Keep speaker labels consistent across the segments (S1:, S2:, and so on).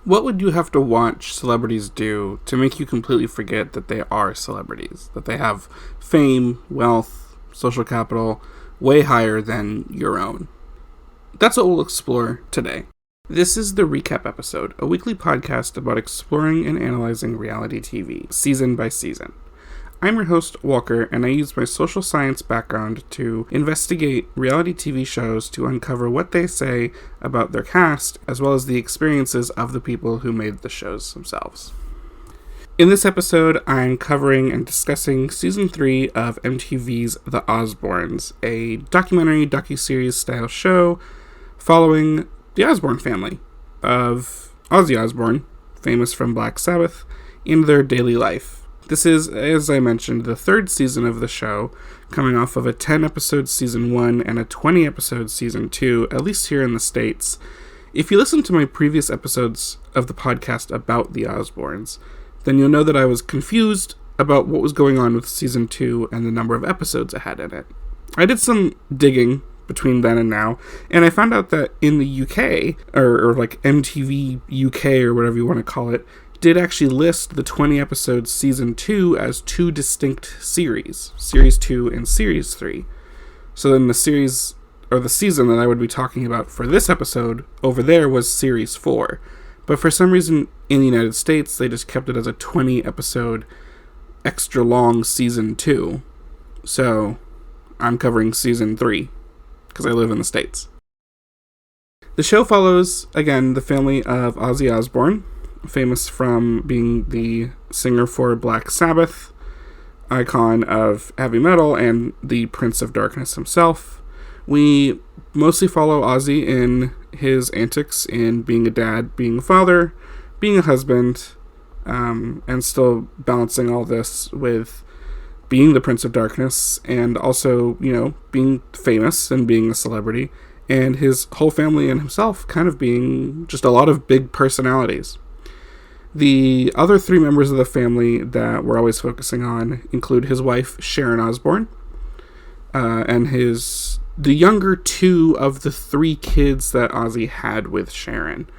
S1: What would you have to watch celebrities do to make you completely forget that they are celebrities? That they have fame, wealth, social capital way higher than your own? That's what we'll explore today. This is the Recap Episode, a weekly podcast about exploring and analyzing reality TV, season by season. I'm your host, Walker, and I use my social science background to investigate reality TV shows to uncover what they say about their cast, as well as the experiences of the people who made the shows themselves. In this episode, I'm covering and discussing Season 3 of MTV's The Osbournes, a documentary docuseries style show following the Osbourne family of Ozzy Osbourne, famous from Black Sabbath, in their daily life. This is, as I mentioned, the third season of the show, coming off of a 10-episode Season 1 and a 20-episode Season 2, at least here in the States. If you listen to my previous episodes of the podcast about the Osbournes, then you'll know that I was confused about what was going on with Season 2 and the number of episodes it had in it. I did some digging between then and now, and I found out that in the UK, or like MTV UK or whatever you want to call it, did actually list the 20-episode Season 2 as two distinct series, Series 2 and Series 3. So then the series, or the season that I would be talking about for this episode, over there was Series 4. But for some reason, in the United States, they just kept it as a 20-episode extra long Season 2. So I'm covering Season 3, because I live in the States. The show follows, again, the family of Ozzy Osbourne, famous from being the singer for Black Sabbath, icon of heavy metal, and the Prince of Darkness himself. We mostly follow Ozzy in his antics in being a dad, being a father, being a husband, and still balancing all this with being the Prince of Darkness, and also, being famous and being a celebrity, and his whole family and himself kind of being just a lot of big personalities. The other three members of the family that we're always focusing on include his wife, Sharon Osbourne, and the younger two of the three kids that Ozzy had with Sharon.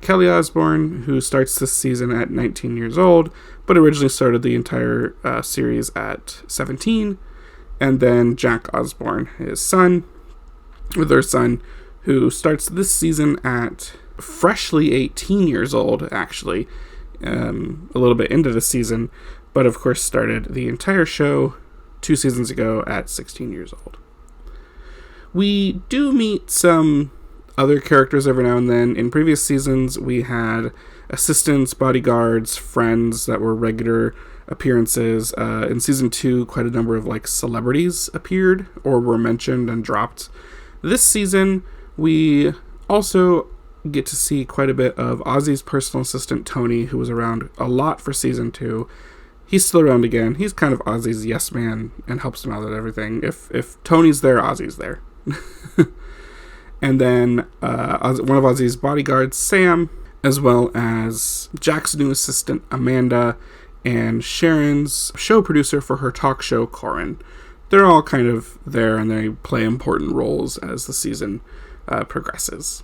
S1: Kelly Osbourne, who starts this season at 19 years old, but originally started the entire series at 17, and then Jack Osbourne, their son, who starts this season at freshly 18 years old, actually, a little bit into the season, but of course started the entire show 2 seasons ago at 16 years old. We do meet some other characters every now and then. In previous seasons, we had assistants, bodyguards, friends that were regular appearances. In Season 2, quite a number of celebrities appeared or were mentioned and dropped. This season, we also get to see quite a bit of Ozzy's personal assistant, Tony, who was around a lot for Season 2. He's still around again. He's kind of Ozzy's yes man and helps him out at everything. If Tony's there, Ozzy's there. And then one of Ozzy's bodyguards, Sam, as well as Jack's new assistant, Amanda, and Sharon's show producer for her talk show, Corin. They're all kind of there, and they play important roles as the season progresses.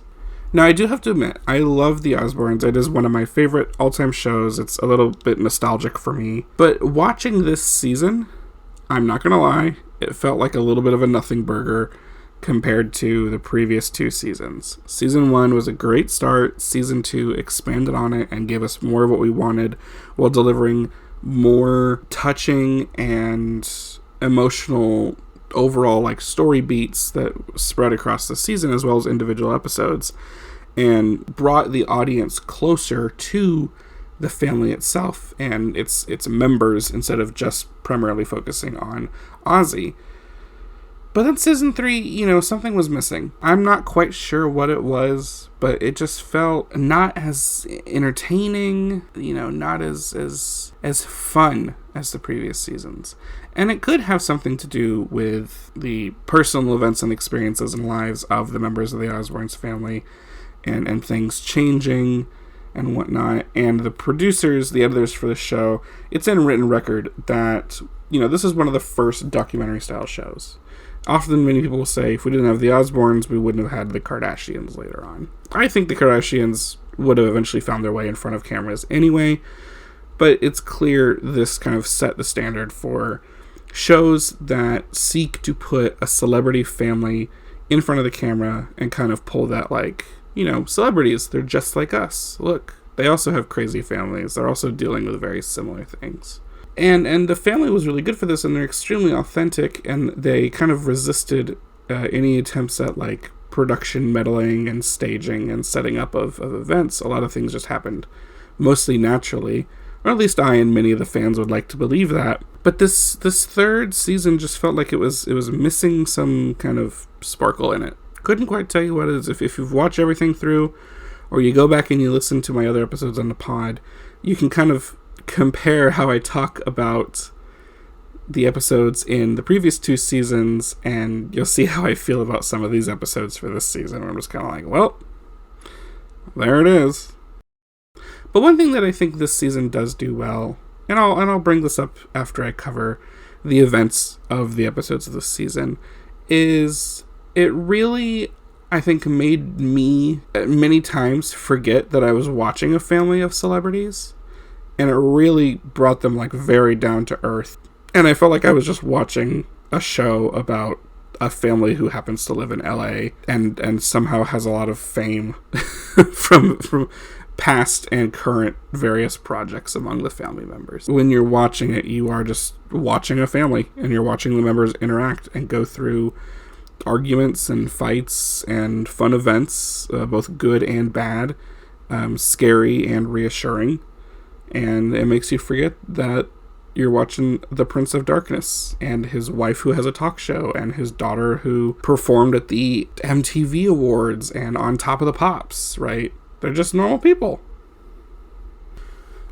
S1: Now, I do have to admit, I love The Osbournes. It is one of my favorite all-time shows. It's a little bit nostalgic for me. But watching this season, I'm not going to lie, it felt like a little bit of a nothing burger compared to the previous 2 seasons. Season 1 was a great start. Season 2 expanded on it and gave us more of what we wanted while delivering more touching and emotional overall story beats that spread across the season as well as individual episodes, and brought the audience closer to the family itself and its members instead of just primarily focusing on Ozzy. But then Season 3, something was missing. I'm not quite sure what it was, but it just felt not as entertaining, not as fun as the previous seasons. And it could have something to do with the personal events and experiences and lives of the members of the Osbournes family and things changing and whatnot. And the producers, the editors for the show, it's in written record that, this is one of the first documentary-style shows. Often many people will say, if we didn't have the Osbournes, we wouldn't have had the Kardashians later on. I think the Kardashians would have eventually found their way in front of cameras anyway. But it's clear this kind of set the standard for shows that seek to put a celebrity family in front of the camera and kind of pull that, like, you know, celebrities, they're just like us. Look, they also have crazy families. They're also dealing with very similar things. And the family was really good for this, and they're extremely authentic, and they kind of resisted any attempts at, like, production meddling and staging and setting up of events. A lot of things just happened mostly naturally, or at least I and many of the fans would like to believe that. But this third season just felt like it was missing some kind of sparkle in it. Couldn't quite tell you what it is. If you've watched everything through, or you go back and you listen to my other episodes on the pod, you can kind of compare how I talk about the episodes in the previous 2 seasons, and you'll see how I feel about some of these episodes for this season. I'm just kind of like, well, there it is. But one thing that I think this season does do well, and I'll bring this up after I cover the events of the episodes of this season, is it really, I think, made me many times forget that I was watching a family of celebrities, and it really brought them, like, very down to earth. And I felt like I was just watching a show about a family who happens to live in LA and somehow has a lot of fame from past and current various projects among the family members. When you're watching it, you are just watching a family, and you're watching the members interact and go through arguments and fights and fun events, both good and bad, scary and reassuring. And it makes you forget that you're watching the Prince of Darkness and his wife who has a talk show and his daughter who performed at the MTV Awards and on Top of the Pops, right? They're just normal people.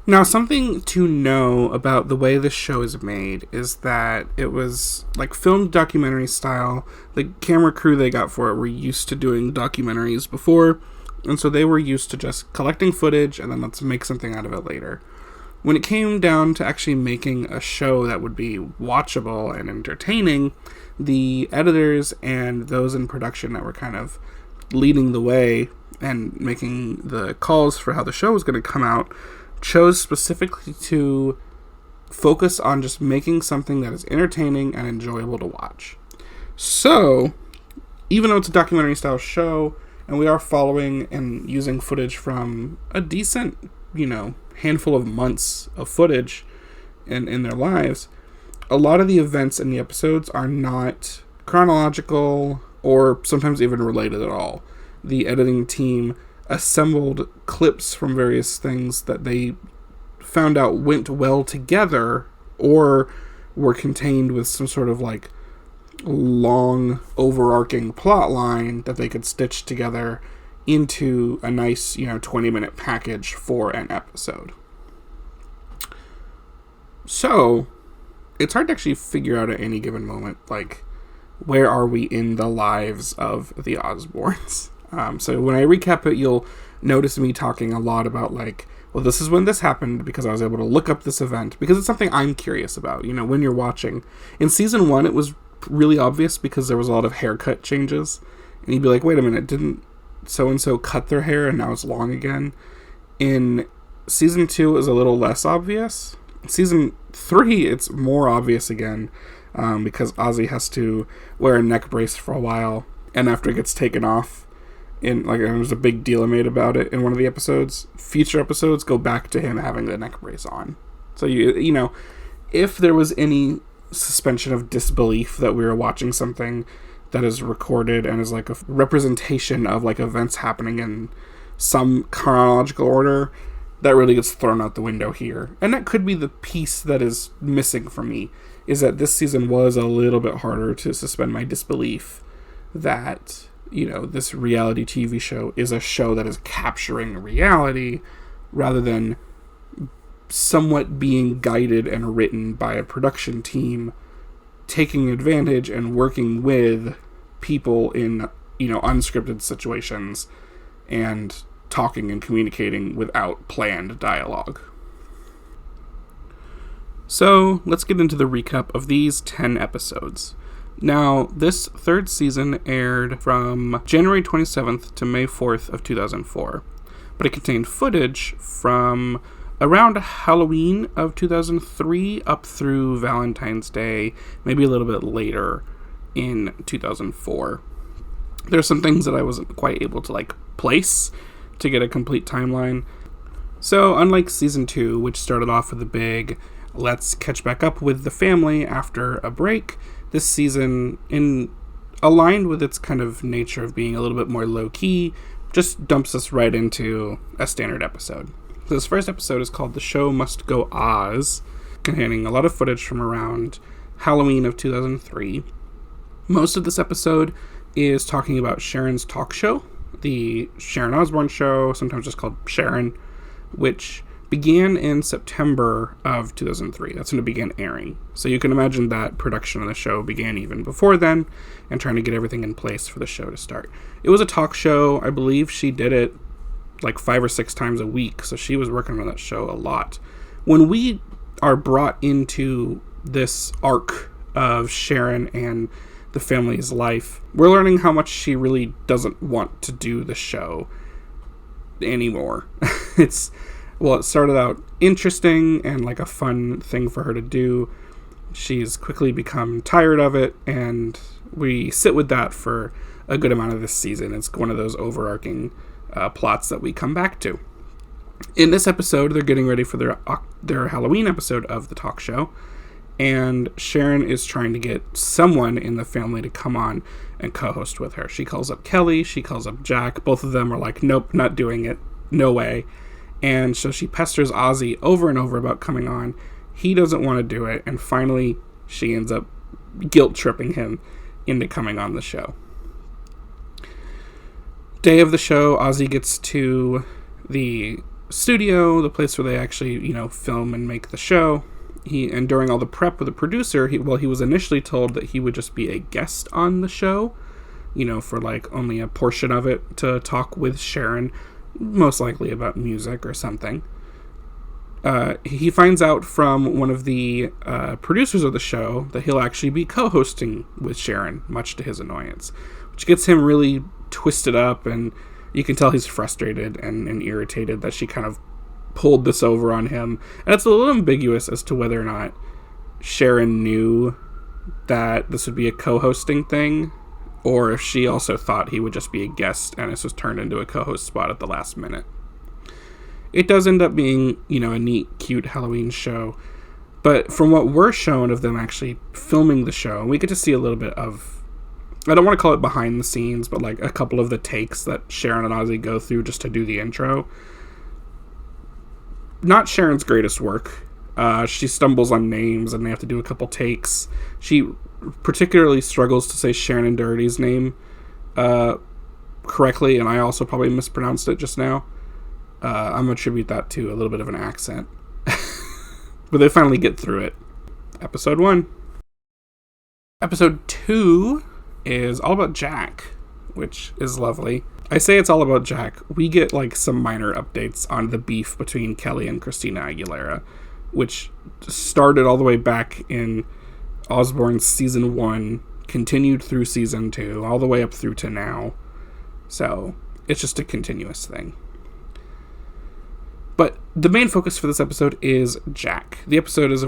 S1: Now, something to know about the way this show is made is that it was, like, filmed documentary style. The camera crew they got for it were used to doing documentaries before, and so they were used to just collecting footage and then let's make something out of it later. When it came down to actually making a show that would be watchable and entertaining, the editors and those in production that were kind of leading the way and making the calls for how the show was going to come out chose specifically to focus on just making something that is entertaining and enjoyable to watch. So, even though it's a documentary style show, and we are following and using footage from a decent, handful of months of footage in their lives, a lot of the events in the episodes are not chronological or sometimes even related at all. The editing team assembled clips from various things that they found out went well together or were contained with some sort of, like, long overarching plot line that they could stitch together into a nice, 20-minute package for an episode. So, it's hard to actually figure out at any given moment, like, where are we in the lives of the Osbornes? So when I recap it, you'll notice me talking a lot about, like, well, this is when this happened because I was able to look up this event, because it's something I'm curious about, when you're watching. In season 1, it was really obvious because there was a lot of haircut changes, and you'd be like, wait a minute, didn't so-and-so cut their hair and now it's long again? In season 2, it was a little less obvious. In season 3, it's more obvious again, because Ozzy has to wear a neck brace for a while, and after it gets taken off, and there's a big deal made about it in one of the episodes. Future episodes go back to him having the neck brace on. So if there was any suspension of disbelief that we were watching something that is recorded and is like a representation of, like, events happening in some chronological order, that really gets thrown out the window here. And that could be the piece that is missing for me, is that this season was a little bit harder to suspend my disbelief that this reality TV show is a show that is capturing reality rather than somewhat being guided and written by a production team taking advantage and working with people in, unscripted situations and talking and communicating without planned dialogue. So, let's get into the recap of these 10 episodes. Now, this third season aired from January 27th to May 4th of 2004. but it contained footage from around Halloween of 2003 up through Valentine's Day, maybe a little bit later in 2004. There's some things that I wasn't quite able to place to get a complete timeline. So unlike season 2, which started off with a big let's catch back up with the family after a break, this season, aligned with its kind of nature of being a little bit more low-key, just dumps us right into a standard episode. So this first episode is called The Show Must Go Oz, containing a lot of footage from around Halloween of 2003. Most of this episode is talking about Sharon's talk show, the Sharon Osbourne show, sometimes just called Sharon, which began in September of 2003. That's when it began airing. So you can imagine that production of the show began even before then, and trying to get everything in place for the show to start. It was a talk show. I believe she did it 5 or 6 times a week, so she was working on that show a lot. When we are brought into this arc of Sharon and the family's life, we're learning how much she really doesn't want to do the show anymore. It started out interesting and like a fun thing for her to do. She's quickly become tired of it, and we sit with that for a good amount of this season. It's one of those overarching plots that we come back to. In this episode, they're getting ready for their Halloween episode of the talk show, and Sharon is trying to get someone in the family to come on and co-host with her. She calls up Kelly, she calls up Jack. Both of them are like, nope, not doing it. No way. And so she pesters Ozzy over and over about coming on. He doesn't want to do it, and finally she ends up guilt-tripping him into coming on the show. Day of the show, Ozzy gets to the studio, the place where they actually, film and make the show. And during all the prep with the producer, he was initially told that he would just be a guest on the show, for only a portion of it, to talk with Sharon, most likely about music or something. He finds out from one of the producers of the show that he'll actually be co-hosting with Sharon, much to his annoyance, which gets him really twisted up, and you can tell he's frustrated and irritated that she kind of pulled this over on him. And it's a little ambiguous as to whether or not Sharon knew that this would be a co-hosting thing, or if she also thought he would just be a guest and this was turned into a co-host spot at the last minute. It does end up being, a neat, cute Halloween show. But from what we're shown of them actually filming the show, we get to see a little bit of, I don't want to call it behind the scenes, but a couple of the takes that Sharon and Ozzy go through just to do the intro. Not Sharon's greatest work. She stumbles on names and they have to do a couple takes. She particularly struggles to say Sharon Doherty's name correctly, and I also probably mispronounced it just now. I'm going to attribute that to a little bit of an accent. But they finally get through it. Episode 1. Episode 2 is all about Jack, which is lovely. I say it's all about Jack. We get some minor updates on the beef between Kelly and Christina Aguilera, which started all the way back in Osbornes season 1, continued through season 2, all the way up through to now. So it's just a continuous thing. But the main focus for this episode is Jack. The episode is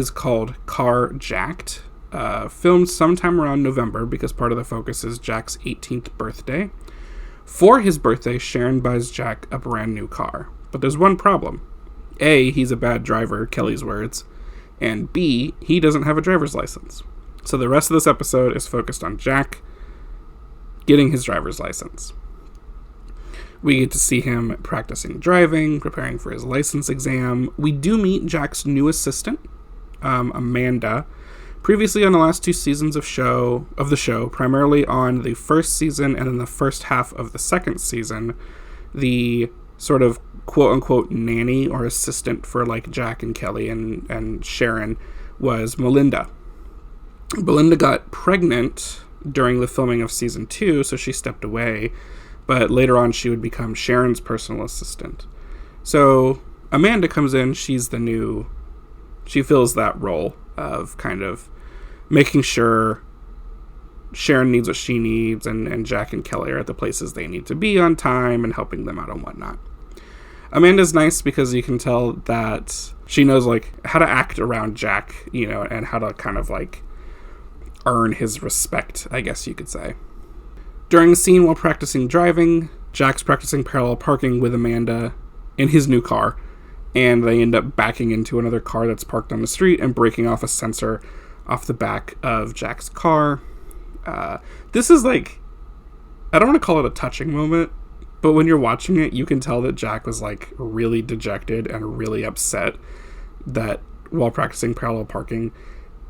S1: called Car Jacked. Filmed sometime around November because part of the focus is Jack's 18th birthday. For his birthday, Sharon buys Jack a brand new car. But there's one problem. A, he's a bad driver, Kelly's words. And B, he doesn't have a driver's license. So the rest of this episode is focused on Jack getting his driver's license. We get to see him practicing driving, preparing for his license exam. We do meet Jack's new assistant, Amanda, previously on the last 2 seasons of the show, primarily on the first season and in the first half of the second season. The sort of quote-unquote nanny or assistant for Jack and Kelly and Sharon was Melinda. Belinda got pregnant during the filming of season 2, so she stepped away, but later on she would become Sharon's personal assistant. So Amanda comes in, she fills that role of kind of making sure Sharon needs what she needs, and Jack and Kelly are at the places they need to be on time and helping them out and whatnot. Amanda's nice because you can tell that she knows, like, how to act around Jack, you know, and how to kind of, like, earn his respect, I guess you could say. During a scene while practicing driving, Jack's practicing parallel parking with Amanda in his new car, and they end up backing into another car that's parked on the street and breaking off a sensor off the back of Jack's car. This is, like, I don't want to call it a touching moment, but when you're watching it, you can tell that Jack was, like, really dejected and really upset that while practicing parallel parking,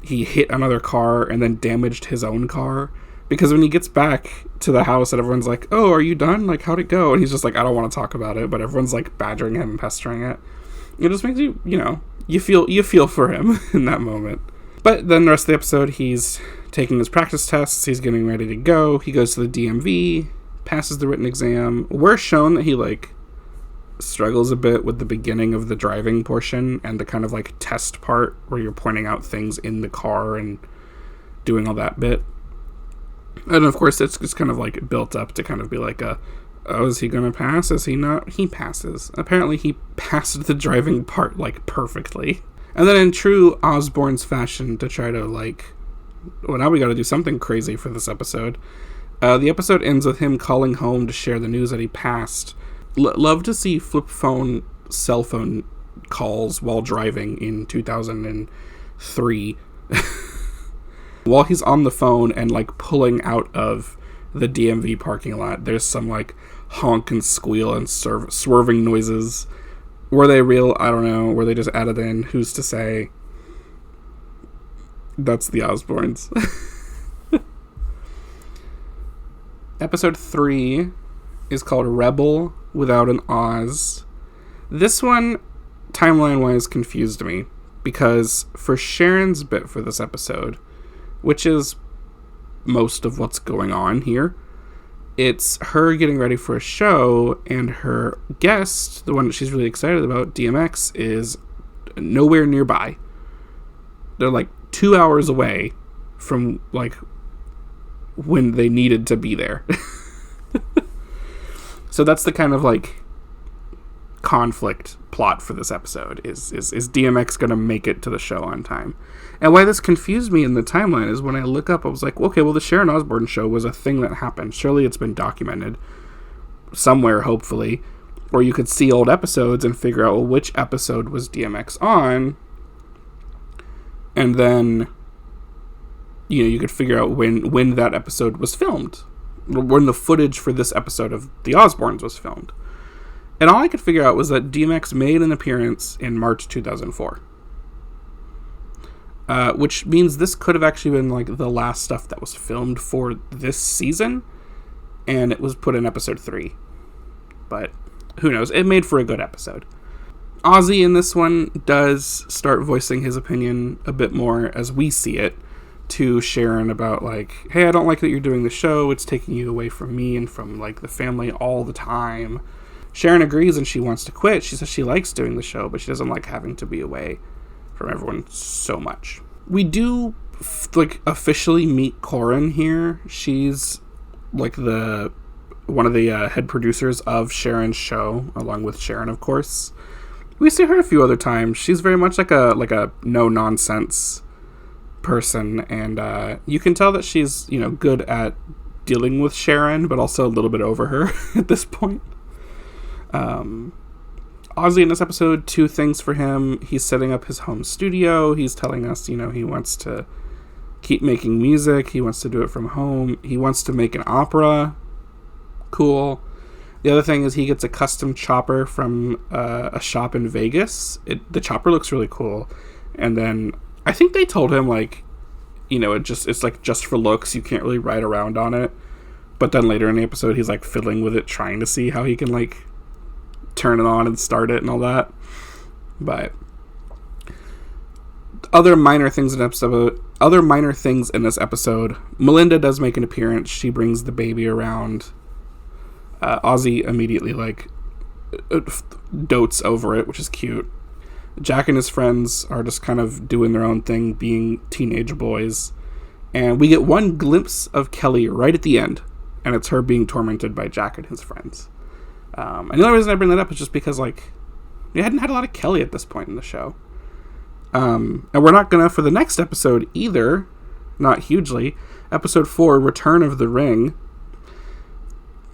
S1: he hit another car and then damaged his own car. Because when he gets back to the house and everyone's like, oh, are you done? Like, how'd it go? And he's just like, I don't want to talk about it. But everyone's, like, badgering him and pestering it. It just makes you, you know, you feel for him in that moment. But then the rest of the episode, he's taking his practice tests. He's getting ready to go. He goes to the DMV, passes the written exam. We're shown that he, like, struggles a bit with the beginning of the driving portion and the kind of, like, test part where you're pointing out things in the car and doing all that bit. And of course, it's just kind of, like, built up to kind of be like oh, is he going to pass? Is he not? He passes. Apparently, he passed the driving part, like, perfectly. And then in true Osbornes fashion, to try to, like, well, now we got to do something crazy for this episode. The episode ends with him calling home to share the news that he passed. Love to see flip phone, cell phone calls while driving in 2003. While he's on the phone and, like, pulling out of the DMV parking lot, there's some, like, honk and squeal and swerving noises. Were they real? I don't know. Were they just added in? Who's to say? That's the Osbournes. Episode 3 is called Rebel Without an Oz. This one, timeline-wise, confused me. Because for Sharon's bit for this episode, which is most of what's going on here, it's her getting ready for a show, and her guest, the one that she's really excited about, DMX, is nowhere nearby. They're, like, 2 hours away from, like, when they needed to be there. So that's the kind of, like, conflict plot for this episode. Is DMX going to make it to the show on time? And why this confused me in the timeline is when I look up, I was like, okay, well, the Sharon Osbourne show was a thing that happened. Surely it's been documented somewhere, hopefully. Or you could see old episodes and figure out, well, which episode was DMX on? And then, you know, you could figure out when that episode was filmed. When the footage for this episode of The Osbournes was filmed. And all I could figure out was that DMX made an appearance in March 2004. Which means this could have actually been, like, the last stuff that was filmed for this season, and it was put in episode 3. But who knows? It made for a good episode. Ozzy in this one does start voicing his opinion a bit more, as we see it, to Sharon about, like, hey, I don't like that you're doing the show. It's taking you away from me and from, like, the family all the time. Sharon agrees and she wants to quit. She says she likes doing the show, but she doesn't like having to be away from everyone so much. We do, like, officially meet Corin here. She's, like, one of the head producers of Sharon's show, along with Sharon, of course. We see her a few other times. She's very much like a no-nonsense person, and you can tell that she's, you know, good at dealing with Sharon, but also a little bit over her at this point. Ozzy in this episode, 2 things for him. He's setting up his home studio. He's telling us, you know, he wants to keep making music. He wants to do it from home. He wants to make an opera. Cool. The other thing is he gets a custom chopper from a shop in Vegas. The chopper looks really cool. And then I think they told him, like, you know, it's like just for looks. You can't really ride around on it. But then later in the episode, he's, like, fiddling with it, trying to see how he can, like, turn it on and start it and all that. But other minor things in this episode, Melinda does make an appearance. She brings the baby around. Ozzy immediately, like, dotes over it, which is cute. Jack and his friends are just kind of doing their own thing, being teenage boys. And we get one glimpse of Kelly right at the end, and it's her being tormented by Jack and his friends. And the only reason I bring that up is just because, like, we hadn't had a lot of Kelly at this point in the show. And we're not gonna for the next episode either, not hugely. Episode 4, Return of the Ring.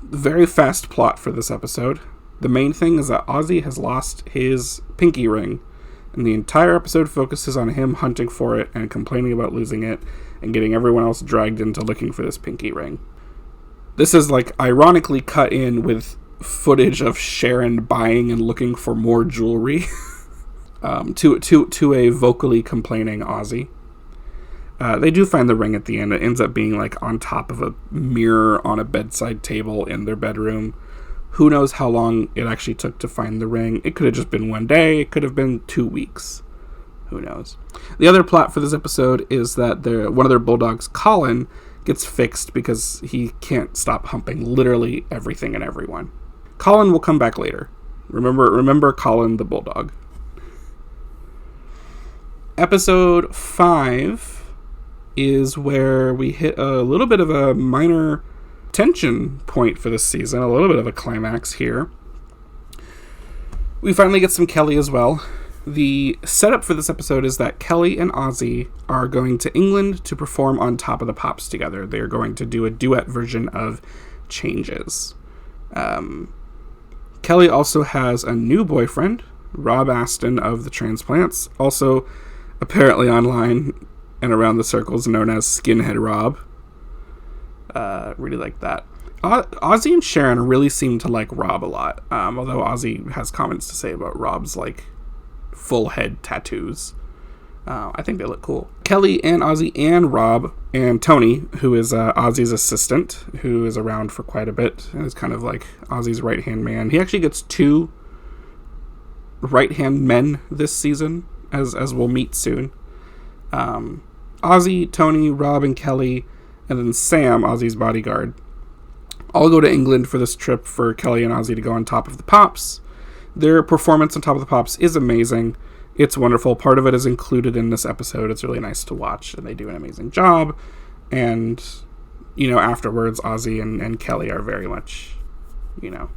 S1: Very fast plot for this episode. The main thing is that Ozzy has lost his pinky ring, and the entire episode focuses on him hunting for it and complaining about losing it and getting everyone else dragged into looking for this pinky ring. This is, like, ironically cut in with footage of Sharon buying and looking for more jewelry to a vocally complaining Ozzy. They do find the ring at the end. It ends up being, like, on top of a mirror on a bedside table in their bedroom. Who knows how long it actually took to find the ring. It could have just been one day. It could have been 2 weeks. Who knows? The other plot for this episode is that one of their bulldogs, Colin, gets fixed because he can't stop humping literally everything and everyone. Colin will come back later. Remember Colin the bulldog. Episode 5 is where we hit a little bit of a minor tension point for this season, a little bit of a climax here. We finally get some Kelly as well. The setup for this episode is that Kelly and Ozzy are going to England to perform on Top of the Pops together. They're going to do a duet version of Changes. Kelly also has a new boyfriend, Rob Aston of the Transplants, also apparently online and around the circles known as Skinhead Rob. Really like that. Ozzy and Sharon really seem to like Rob a lot, although Ozzy has comments to say about Rob's, like, full head tattoos. I think they look cool. Kelly and Ozzy and Rob and Tony, who is Ozzy's assistant, who is around for quite a bit and is kind of like Ozzy's right-hand man. He actually gets 2 right-hand men this season, as we'll meet soon. Ozzy, Tony, Rob, and Kelly, and then Sam, Ozzy's bodyguard, all go to England for this trip for Kelly and Ozzy to go on Top of the Pops. Their performance on Top of the Pops is amazing. It's wonderful. Part of it is included in this episode. It's really nice to watch, and they do an amazing job. And, you know, afterwards, Ozzy and Kelly are very much, you know,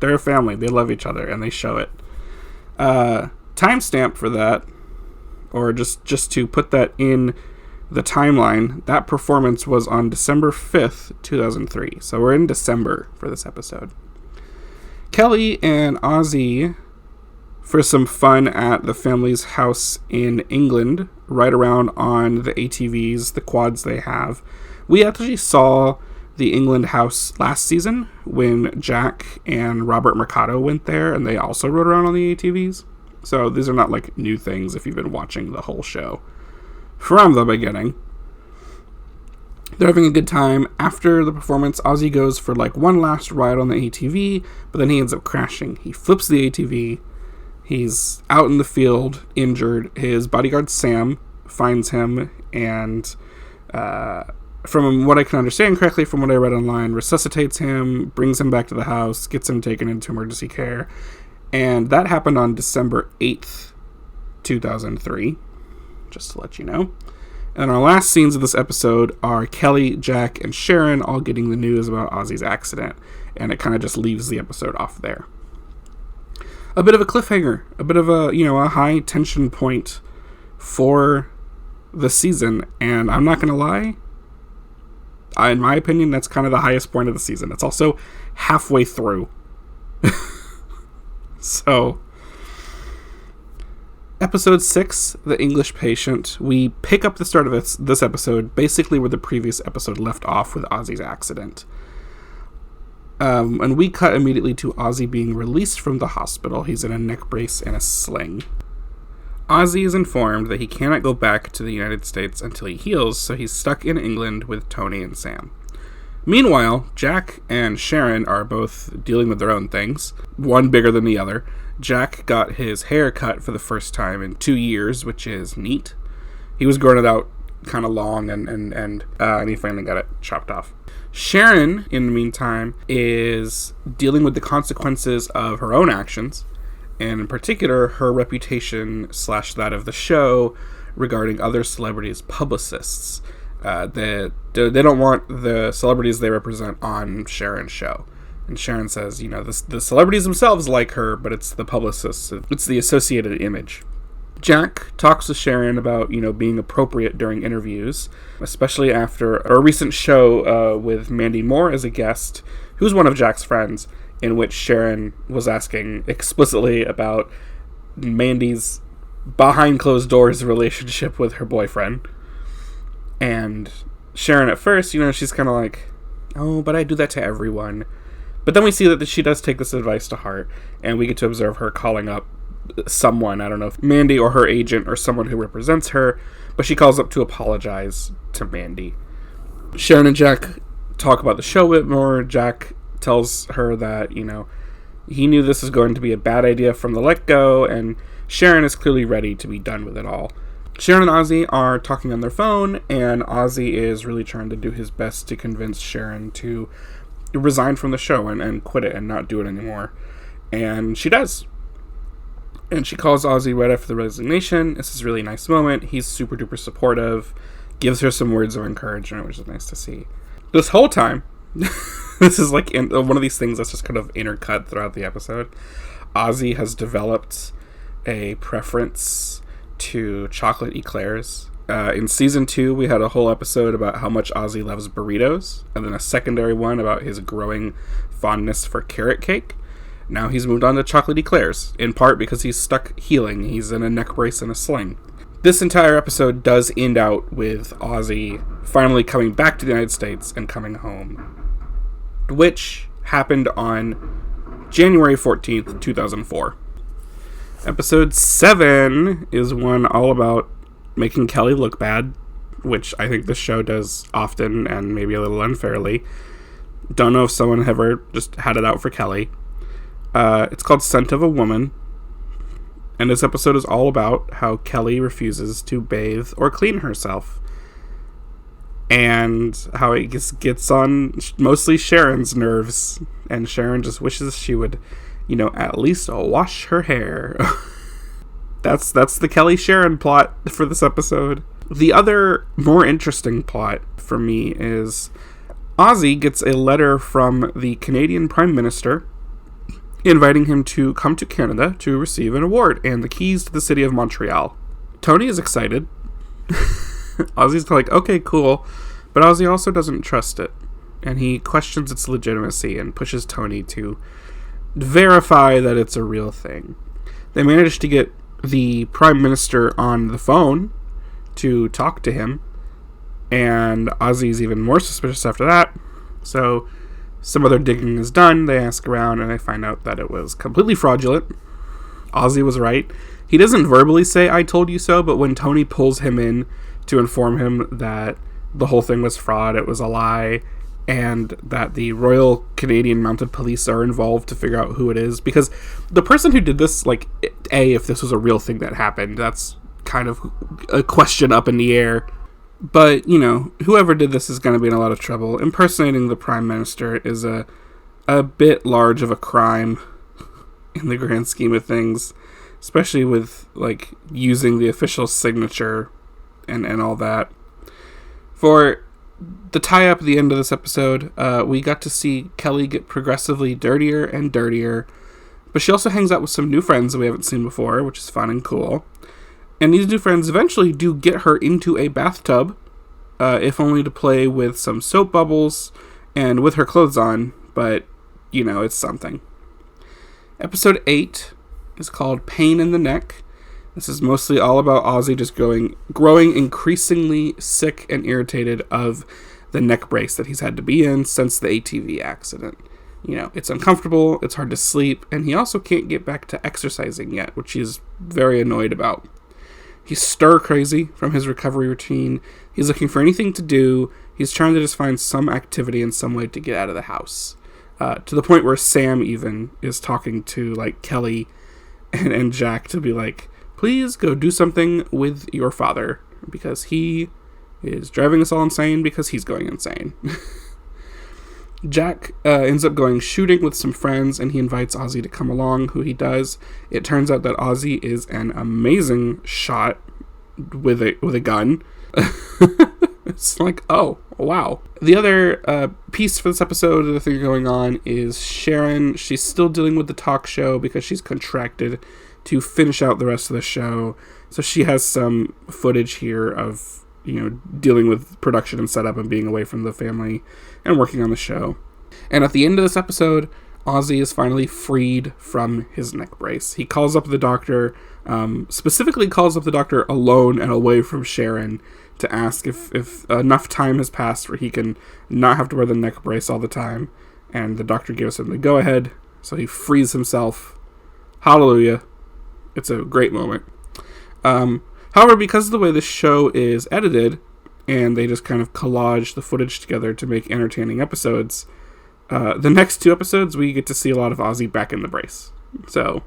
S1: they're a family. They love each other, and they show it. Timestamp for that, or just to put that in the timeline, that performance was on December 5th, 2003. So we're in December for this episode. Kelly and Ozzy, for some fun at the family's house in England, ride around on the ATVs, the quads they have. We actually saw the England house last season when Jack and Robert Mercado went there, and they also rode around on the ATVs. So these are not, like, new things if you've been watching the whole show from the beginning. They're having a good time. After the performance, Ozzy goes for, like, one last ride on the ATV, but then he ends up crashing. He flips the ATV. He's out in the field, injured. His bodyguard, Sam, finds him, and from what I can understand correctly from what I read online, resuscitates him, brings him back to the house, gets him taken into emergency care. And that happened on December 8th, 2003, just to let you know. And our last scenes of this episode are Kelly, Jack, and Sharon all getting the news about Ozzy's accident, and it kind of just leaves the episode off there. A bit of a cliffhanger, a bit of a, you know, a high tension point for the season, and I'm not going to lie, in my opinion, that's kind of the highest point of the season. It's also halfway through. So, episode 6, The English Patient. We pick up the start of this episode basically where the previous episode left off with Ozzy's accident. And we cut immediately to Ozzy being released from the hospital. He's in a neck brace and a sling. Ozzy is informed that he cannot go back to the United States until he heals, so he's stuck in England with Tony and Sam. Meanwhile, Jack and Sharon are both dealing with their own things, one bigger than the other. Jack got his hair cut for the first time in 2 years, which is neat. He was growing it out kind of long, and he finally got it chopped off. Sharon, in the meantime, is dealing with the consequences of her own actions, and in particular, her reputation / that of the show regarding other celebrities' publicists. They don't want the celebrities they represent on Sharon's show. And Sharon says, the celebrities themselves like her, but it's the publicists. It's the associated image. Jack talks to Sharon about, being appropriate during interviews, especially after a recent show with Mandy Moore as a guest, who's one of Jack's friends, in which Sharon was asking explicitly about Mandy's behind closed doors relationship with her boyfriend. And Sharon at first, she's kind of like, oh, but I do that to everyone. But then we see that she does take this advice to heart, and we get to observe her calling up someone, I don't know if Mandy or her agent or someone who represents her, but she calls up to apologize to Mandy. Sharon and Jack talk about the show a bit more. Jack tells her that, he knew this was going to be a bad idea from the let-go, and Sharon is clearly ready to be done with it all. Sharon and Ozzy are talking on their phone, and Ozzy is really trying to do his best to convince Sharon to resign from the show and quit it and not do it anymore. And she does. And she calls Ozzy right after the resignation. This is a really nice moment. He's super duper supportive, gives her some words of encouragement, which is nice to see. This whole time, this is like one of these things that's just kind of intercut throughout the episode. Ozzy has developed a preference to chocolate eclairs. In season 2, we had a whole episode about how much Ozzy loves burritos, and then a secondary one about his growing fondness for carrot cake. Now he's moved on to chocolate eclairs, in part because he's stuck healing. He's in a neck brace and a sling. This entire episode does end out with Ozzy finally coming back to the United States and coming home, which happened on January 14th, 2004. Episode 7 is one all about making Kelly look bad, which I think this show does often and maybe a little unfairly. Don't know if someone ever just had it out for Kelly. It's called Scent of a Woman, and this episode is all about how Kelly refuses to bathe or clean herself, and how it just gets on mostly Sharon's nerves, and Sharon just wishes she would, at least wash her hair. That's the Kelly Sharon plot for this episode. The other more interesting plot for me is Ozzy gets a letter from the Canadian Prime Minister inviting him to come to Canada to receive an award and the keys to the city of Montreal. Tony is excited. Ozzy's like, okay, cool. But Ozzy also doesn't trust it. And he questions its legitimacy and pushes Tony to verify that it's a real thing. They managed to get the Prime Minister on the phone to talk to him. And Ozzy's even more suspicious after that. So some other digging is done. They ask around and they find out that it was completely fraudulent. Ozzy was right. He doesn't verbally say, I told you so, but when Tony pulls him in to inform him that the whole thing was fraud, it was a lie, and that the Royal Canadian Mounted Police are involved to figure out who it is, because the person who did this, if this was a real thing that happened, that's kind of a question up in the air. But, whoever did this is going to be in a lot of trouble. Impersonating the Prime Minister is a bit large of a crime in the grand scheme of things, especially with, using the official signature and all that. For the tie-up at the end of this episode, we got to see Kelly get progressively dirtier and dirtier, but she also hangs out with some new friends that we haven't seen before, which is fun and cool. And these new friends eventually do get her into a bathtub, if only to play with some soap bubbles and with her clothes on, but, it's something. Episode 8 is called Pain in the Neck. This is mostly all about Ozzy just growing increasingly sick and irritated of the neck brace that he's had to be in since the ATV accident. It's uncomfortable, it's hard to sleep, and he also can't get back to exercising yet, which he's very annoyed about. He's stir crazy from his recovery routine. He's looking for anything to do. He's trying to just find some activity in some way to get out of the house. To the point where Sam even is talking to Kelly and Jack to be like, please go do something with your father, because he is driving us all insane because he's going insane. Jack ends up going shooting with some friends, and he invites Ozzy to come along, who he does. It turns out that Ozzy is an amazing shot with a gun. It's like, oh, wow. The other piece for this episode, the thing going on, is Sharon. She's still dealing with the talk show because she's contracted to finish out the rest of the show. So she has some footage here of, dealing with production and setup and being away from the family and working on the show. And at the end of this episode, Ozzy is finally freed from his neck brace. He calls up the doctor, specifically calls up the doctor alone and away from Sharon to ask if enough time has passed where he can not have to wear the neck brace all the time. And the doctor gives him the go-ahead, so he frees himself. Hallelujah. It's a great moment. However, because of the way this show is edited, and they just kind of collage the footage together to make entertaining episodes, the next 2 episodes, we get to see a lot of Ozzy back in the brace. So,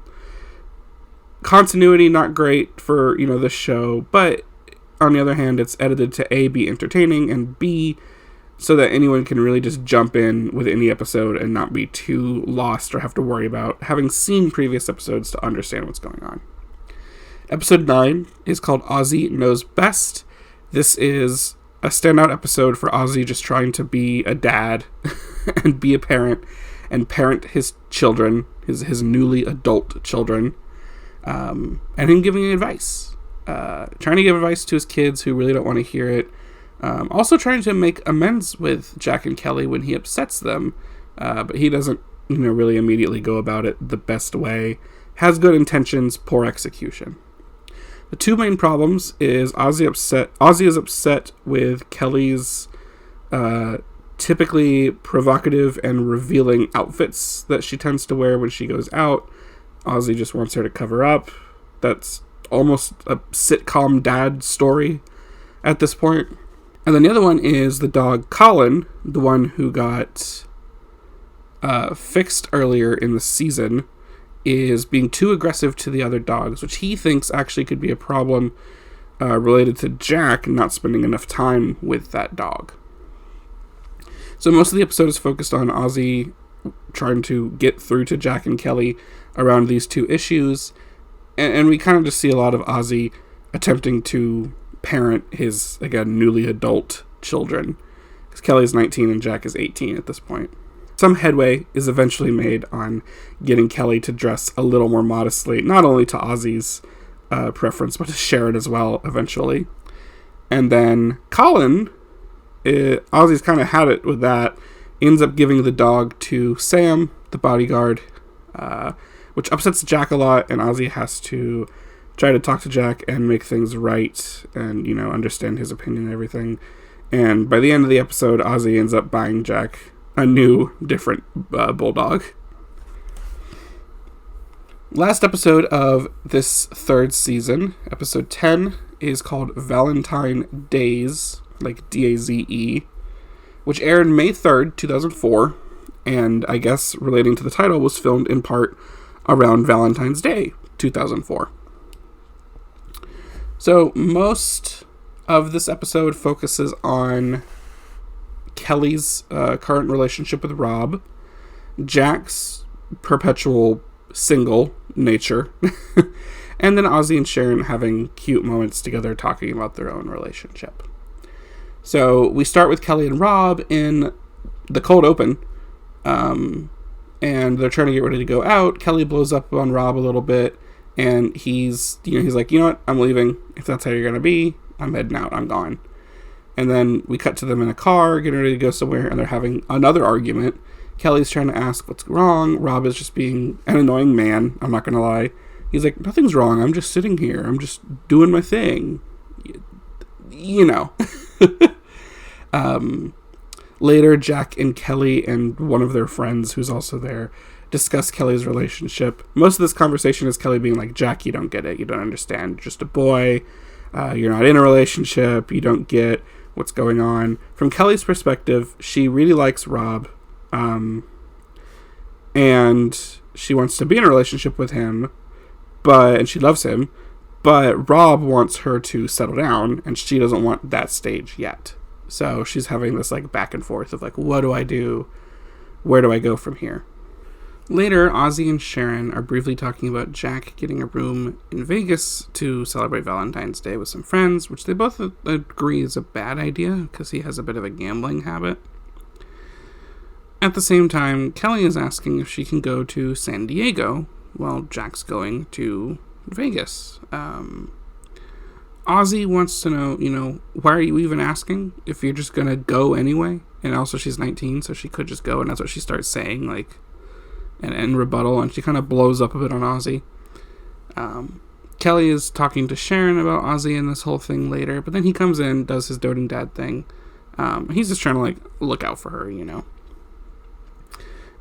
S1: continuity, not great for, this show, but on the other hand, it's edited to A, be entertaining, and B, so that anyone can really just jump in with any episode and not be too lost or have to worry about having seen previous episodes to understand what's going on. Episode 9 is called Ozzy Knows Best. This is a standout episode for Ozzy just trying to be a dad and be a parent and parent his children, his newly adult children, and him giving advice. Trying to give advice to his kids who really don't want to hear it. Also trying to make amends with Jack and Kelly when he upsets them, but he doesn't, really immediately go about it the best way. Has good intentions, poor execution. The 2 main problems is Ozzy is upset with Kelly's typically provocative and revealing outfits that she tends to wear when she goes out. Ozzy just wants her to cover up. That's almost a sitcom dad story at this point. And then the other one is the dog Colin, the one who got fixed earlier in the season, is being too aggressive to the other dogs, which he thinks actually could be a problem related to Jack not spending enough time with that dog. So most of the episode is focused on Ozzy trying to get through to Jack and Kelly around these 2 issues, and we kind of just see a lot of Ozzy attempting to parent his, again, newly adult children, because Kelly's 19 and Jack is 18 at this point. Some headway is eventually made on getting Kelly to dress a little more modestly, not only to Ozzy's preference, but to Sharon as well, eventually. And then Colin, Ozzy's kind of had it with that, ends up giving the dog to Sam, the bodyguard, which upsets Jack a lot, and Ozzy has to try to talk to Jack and make things right and, understand his opinion and everything. And by the end of the episode, Ozzy ends up buying Jack a new, different bulldog. Last episode of this 3rd season, episode 10, is called Valentine Days, like D-A-Z-E, which aired May 3rd, 2004, and I guess relating to the title was filmed in part around Valentine's Day, 2004. So most of this episode focuses on Kelly's current relationship with Rob, Jack's perpetual single nature, and then Ozzy and Sharon having cute moments together talking about their own relationship. So we start with Kelly and Rob in the cold open, and they're trying to get ready to go out. Kelly blows up on Rob a little bit, and he's like, you know what, I'm leaving. If that's how you're going to be, I'm heading out. I'm gone. And then we cut to them in a car, getting ready to go somewhere, and they're having another argument. Kelly's trying to ask what's wrong. Rob is just being an annoying man, I'm not going to lie. He's like, nothing's wrong. I'm just sitting here. I'm just doing my thing. Later, Jack and Kelly and one of their friends, who's also there, discuss Kelly's relationship. Most of this conversation is Kelly being like, Jack, you don't get it. You don't understand. You're just a boy. You're not in a relationship. You don't get what's going on. From Kelly's perspective, she really likes Rob, and she wants to be in a relationship with him, and she loves him, but Rob wants her to settle down, and she doesn't want that stage yet. So she's having this like back and forth of like, what do I do? Where do I go from here? Later, Ozzy and Sharon are briefly talking about Jack getting a room in Vegas to celebrate Valentine's Day with some friends, which they both agree is a bad idea because he has a bit of a gambling habit. At the same time, Kelly is asking if she can go to San Diego while Jack's going to Vegas. Ozzy wants to know, why are you even asking if you're just going to go anyway? And also she's 19, so she could just go, and that's what she starts saying, like, and rebuttal, and she kind of blows up a bit on Ozzy. Kelly is talking to Sharon about Ozzy and this whole thing later, but then he comes in, does his doting dad thing. He's just trying to, like, look out for her,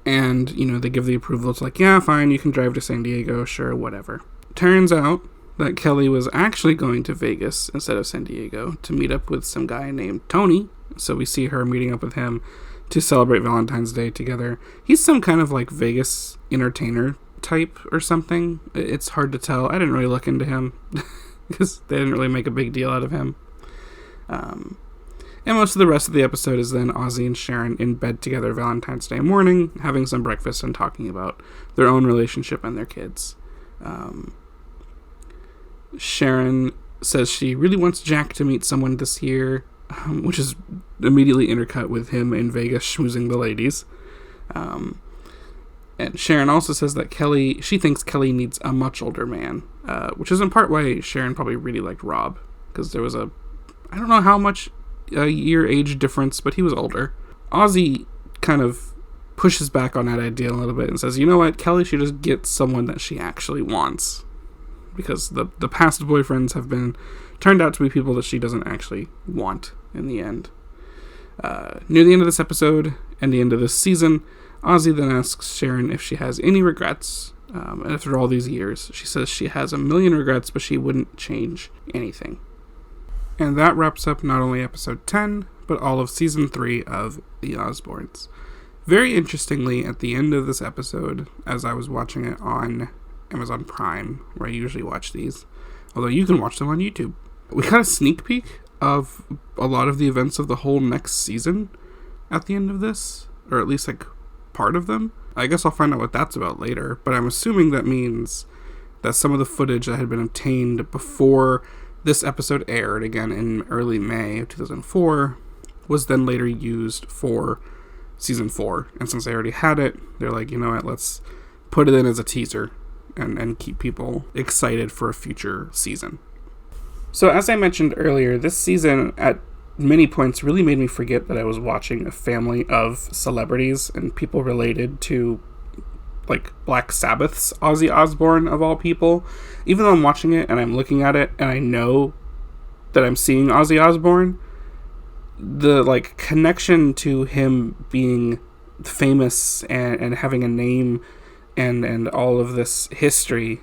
S1: And, they give the approval. It's like, yeah, fine, you can drive to San Diego, sure, whatever. Turns out that Kelly was actually going to Vegas instead of San Diego to meet up with some guy named Tony. So we see her meeting up with him to celebrate Valentine's Day together. He's some kind of, like, Vegas entertainer type or something. It's hard to tell. I didn't really look into him because they didn't really make a big deal out of him. And most of the rest of the episode is then Ozzy and Sharon in bed together Valentine's Day morning, having some breakfast and talking about their own relationship and their kids. Sharon says she really wants Jack to meet someone this year, which is immediately intercut with him in Vegas schmoozing the ladies. And Sharon also says that she thinks Kelly needs a much older man, which is in part why Sharon probably really liked Rob, because there was I don't know how much a year age difference, but he was older. Ozzy kind of pushes back on that idea a little bit and says, you know what, Kelly should just get someone that she actually wants, because the past boyfriends have turned out to be people that she doesn't actually want in the end. Near the end of this episode and the end of this season, Ozzy then asks Sharon if she has any regrets, and after all these years, she says she has a million regrets, but she wouldn't change anything. And that wraps up not only episode 10, but all of season 3 of The Osbournes. Very interestingly, at the end of this episode, as I was watching it on Amazon Prime, where I usually watch these, although you can watch them on YouTube, we got a sneak peek of a lot of the events of the whole next season at the end of this, or at least, like, part of them. I guess I'll find out what that's about later, but I'm assuming that means that some of the footage that had been obtained before this episode aired, again in early May of 2004, was then later used for season 4. And since they already had it, they're like, you know what, let's put it in as a teaser and keep people excited for a future season. So as I mentioned earlier, this season at many points really made me forget that I was watching a family of celebrities and people related to, like, Black Sabbath's Ozzy Osbourne, of all people. Even though I'm watching it and I'm looking at it and I know that I'm seeing Ozzy Osbourne, the, like, connection to him being famous and having a name and all of this history,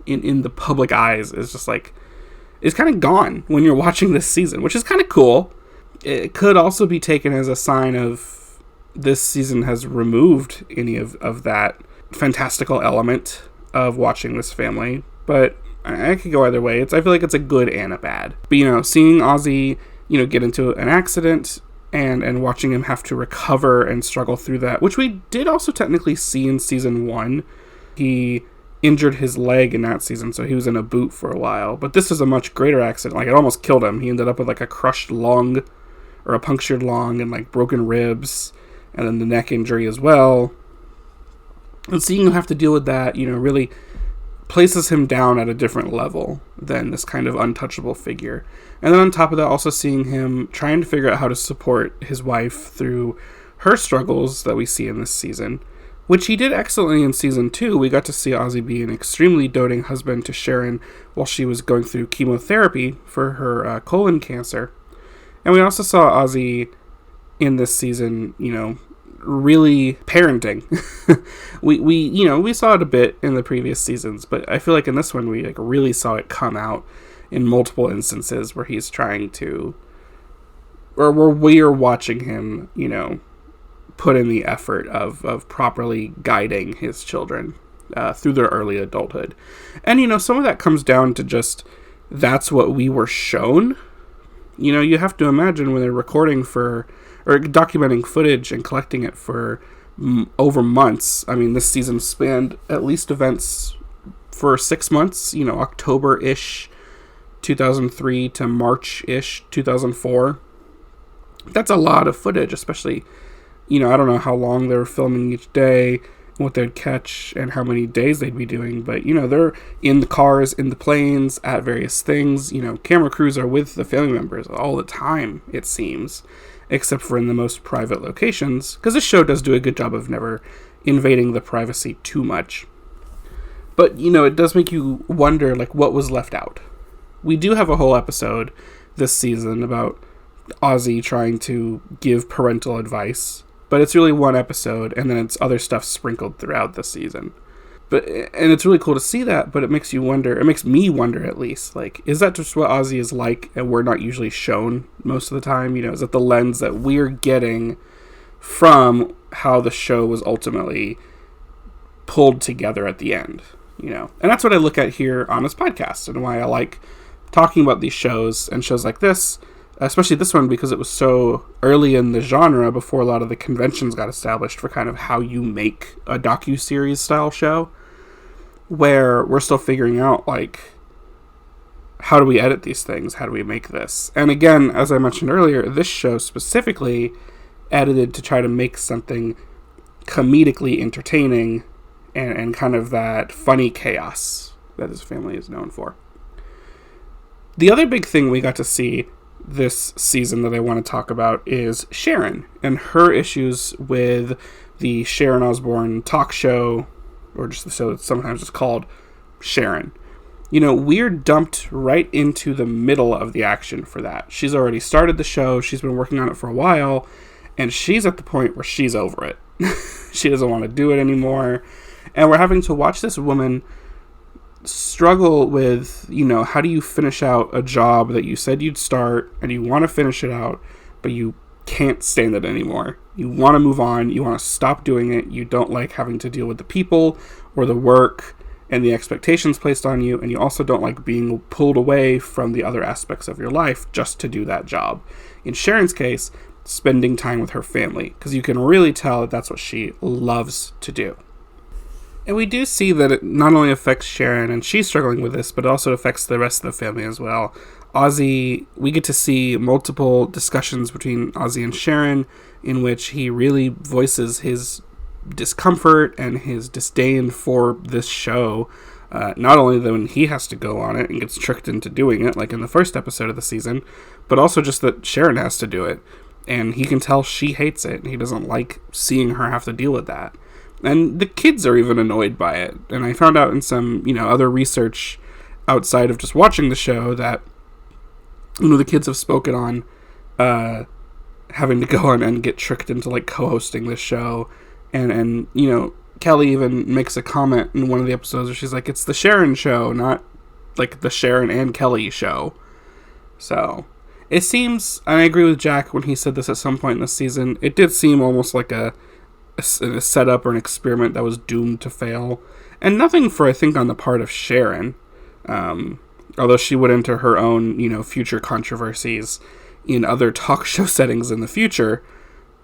S1: in the public eyes is just, like, is kind of gone when you're watching this season, which is kind of cool. It could also be taken as a sign of this season has removed any of that fantastical element of watching this family, but I could go either way. I feel like it's a good and a bad. But, seeing Ozzy, get into an accident and watching him have to recover and struggle through that, which we did also technically see in season 1. He injured his leg in that season, so he was in a boot for a while. But this is a much greater accident. Like, it almost killed him. He ended up with, like, a crushed lung, or a punctured lung, and, like, broken ribs, and then the neck injury as well. And seeing him have to deal with that, really places him down at a different level than this kind of untouchable figure. And then on top of that, also seeing him trying to figure out how to support his wife through her struggles that we see in this season, which he did excellently in season 2. We got to see Ozzy be an extremely doting husband to Sharon while she was going through chemotherapy for her colon cancer. And we also saw Ozzy in this season, really parenting. we saw it a bit in the previous seasons, but I feel like in this one we, like, really saw it come out in multiple instances where he's trying to, or where we are watching him, put in the effort of properly guiding his children through their early adulthood. And, some of that comes down to just, that's what we were shown. You have to imagine when they're recording or documenting footage and collecting it for over months. I mean, this season spanned at least events for 6 months, October-ish 2003 to March-ish 2004. That's a lot of footage, especially, I don't know how long they were filming each day, what they'd catch, and how many days they'd be doing, but, they're in the cars, in the planes, at various things. Camera crews are with the family members all the time, it seems, except for in the most private locations, because this show does do a good job of never invading the privacy too much. But, it does make you wonder, what was left out. We do have a whole episode this season about Ozzy trying to give parental advice, but it's really one episode, and then it's other stuff sprinkled throughout the season. And it's really cool to see that, but it makes me wonder at least, is that just what Ozzy is like, and we're not usually shown most of the time? Is that the lens that we're getting from how the show was ultimately pulled together at the end? And that's what I look at here on this podcast, and why I like talking about these shows, and shows like this, especially this one, because it was so early in the genre, before a lot of the conventions got established for kind of how you make a docu-series style show, where we're still figuring out, how do we edit these things? How do we make this? And again, as I mentioned earlier, this show specifically edited to try to make something comedically entertaining, and kind of that funny chaos that his family is known for. The other big thing we got to see this season that I want to talk about is Sharon and her issues with the Sharon Osbourne talk show, or just the show that's sometimes just called Sharon. We're dumped right into the middle of the action for that. She's already started the show, she's been working on it for a while, and she's at the point where she's over it. She doesn't want to do it anymore, and we're having to watch this woman struggle with, how do you finish out a job that you said you'd start, and you want to finish it out, but you can't stand it anymore. You want to move on, you want to stop doing it, you don't like having to deal with the people, or the work, and the expectations placed on you, and you also don't like being pulled away from the other aspects of your life just to do that job. In Sharon's case, spending time with her family, because you can really tell that that's what she loves to do. And we do see that it not only affects Sharon, and she's struggling with this, but it also affects the rest of the family as well. Ozzy, we get to see multiple discussions between Ozzy and Sharon, in which he really voices his discomfort and his disdain for this show. Not only when he has to go on it and gets tricked into doing it, like in the first episode of the season, but also just that Sharon has to do it. And he can tell she hates it, and he doesn't like seeing her have to deal with that. And the kids are even annoyed by it. And I found out in some, other research outside of just watching the show that, the kids have spoken on having to go on and get tricked into, co-hosting this show. And Kelly even makes a comment in one of the episodes where she's like, it's the Sharon show, not, the Sharon and Kelly show. So, it seems, and I agree with Jack when he said this at some point in the season, it did seem almost like a setup or an experiment that was doomed to fail, and nothing for, I think, on the part of Sharon, although she would enter her own, future controversies in other talk show settings in the future.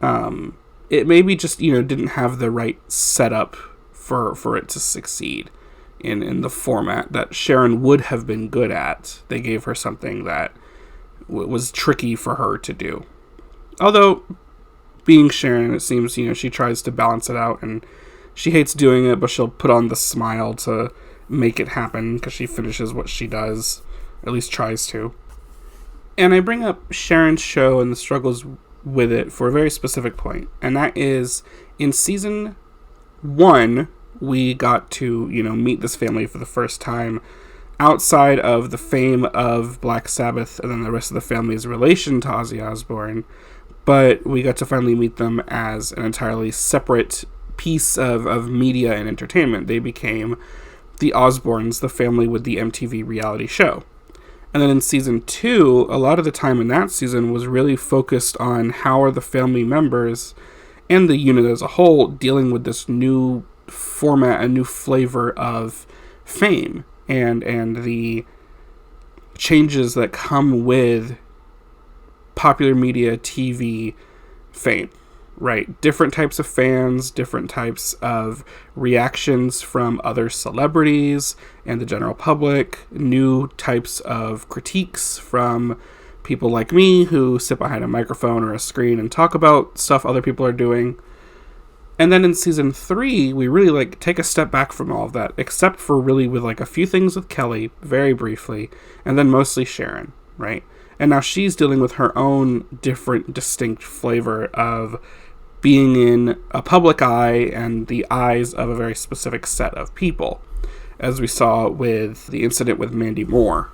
S1: It maybe just, didn't have the right setup for it to succeed in the format that Sharon would have been good at. They gave her something that was tricky for her to do. Although, being Sharon, it seems, she tries to balance it out, and she hates doing it, but she'll put on the smile to make it happen, because she finishes what she does, or at least tries to. And I bring up Sharon's show and the struggles with it for a very specific point, and that is, in season 1, we got to, meet this family for the first time, outside of the fame of Black Sabbath, and then the rest of the family's relation to Ozzy Osbourne. But we got to finally meet them as an entirely separate piece of media and entertainment. They became the Osbournes, the family with the MTV reality show. And then in season 2, a lot of the time in that season was really focused on how are the family members and the unit as a whole dealing with this new format, a new flavor of fame, and the changes that come with popular media TV fame. right? Different types of fans, different types of reactions from other celebrities and the general public, new types of critiques from people like me who sit behind a microphone or a screen and talk about stuff other people are doing. And then in season 3, we really take a step back from all of that, except for really with a few things with Kelly, very briefly, and then mostly Sharon, right? And now she's dealing with her own different, distinct flavor of being in a public eye and the eyes of a very specific set of people, as we saw with the incident with Mandy Moore.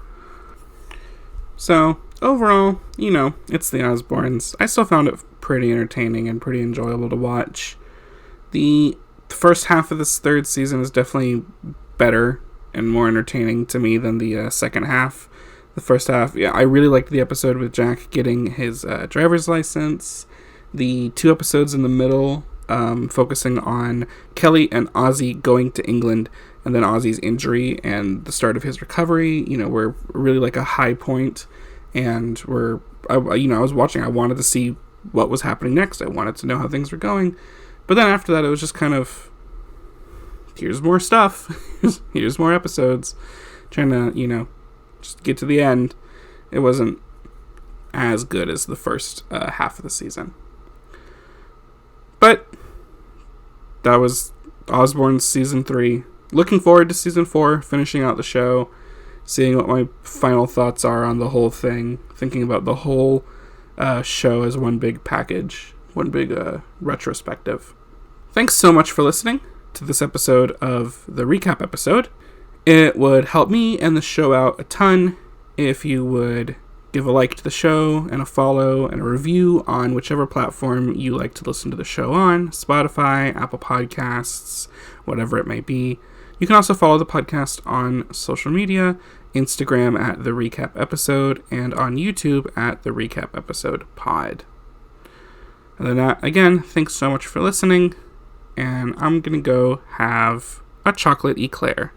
S1: So, overall, it's the Osbournes. I still found it pretty entertaining and pretty enjoyable to watch. The first half of this third season is definitely better and more entertaining to me than the second half. The first half, I really liked the episode with Jack getting his driver's license. The 2 episodes in the middle, focusing on Kelly and Ozzy going to England, and then Ozzy's injury and the start of his recovery, were really a high point. And I was watching, I wanted to see what was happening next. I wanted to know how things were going. But then after that, it was just kind of, here's more stuff. Here's more episodes. Trying to, just get to the end. It wasn't as good as the first half of the season. But that was Osborne's season 3. Looking forward to season 4, finishing out the show, seeing what my final thoughts are on the whole thing, thinking about the whole show as one big package, one big retrospective. Thanks so much for listening to this episode of the recap episode. It would help me and the show out a ton if you would give a like to the show and a follow and a review on whichever platform you like to listen to the show on, Spotify, Apple Podcasts, whatever it may be. You can also follow the podcast on social media, Instagram at The Recap Episode, and on YouTube at The Recap Episode Pod. Other than that, again, thanks so much for listening, and I'm going to go have a chocolate eclair.